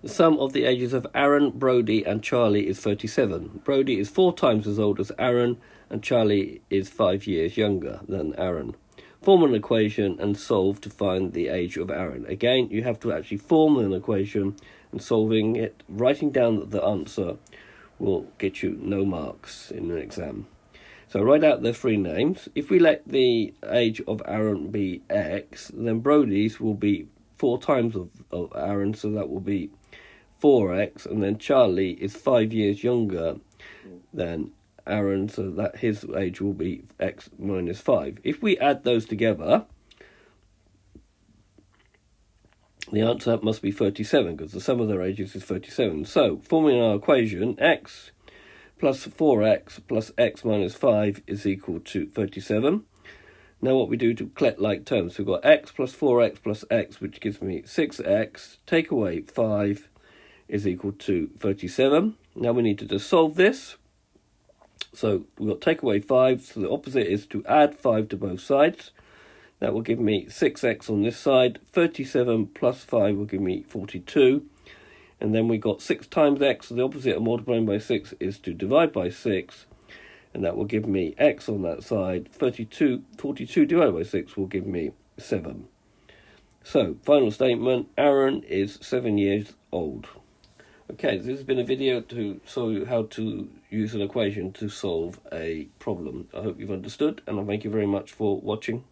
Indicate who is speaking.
Speaker 1: The sum of the ages of Aaron, Brody and Charlie is 37. Brody is 4 times as old as Aaron and Charlie is 5 years younger than Aaron. Form an equation and solve to find the age of Aaron. Again, you have to actually form an equation, and solving it, writing down the answer, will get you no marks in an exam. So write out their 3 names. If we let the age of Aaron be X, then Brody's will be 4 times of Aaron, so that will be 4x, and then Charlie is 5 years younger than Aaron, so that his age will be x minus 5. If we add those together, the answer must be 37, because the sum of their ages is 37. So, forming our equation, x plus 4x plus x minus 5 is equal to 37. Now what we do to collect like terms, we've got x plus 4x plus x, which gives me 6x, take away 5 is equal to 37. Now we need to just solve this. So we've got take away 5, so the opposite is to add 5 to both sides. That will give me 6x on this side. 37 plus 5 will give me 42. And then we got 6 times x, so the opposite of multiplying by 6 is to divide by 6. And that will give me x on that side. 42 divided by 6 will give me 7. So, final statement, Aaron is 7 years old. Okay, this has been a video to show you how to use an equation to solve a problem. I hope you've understood, and I thank you very much for watching.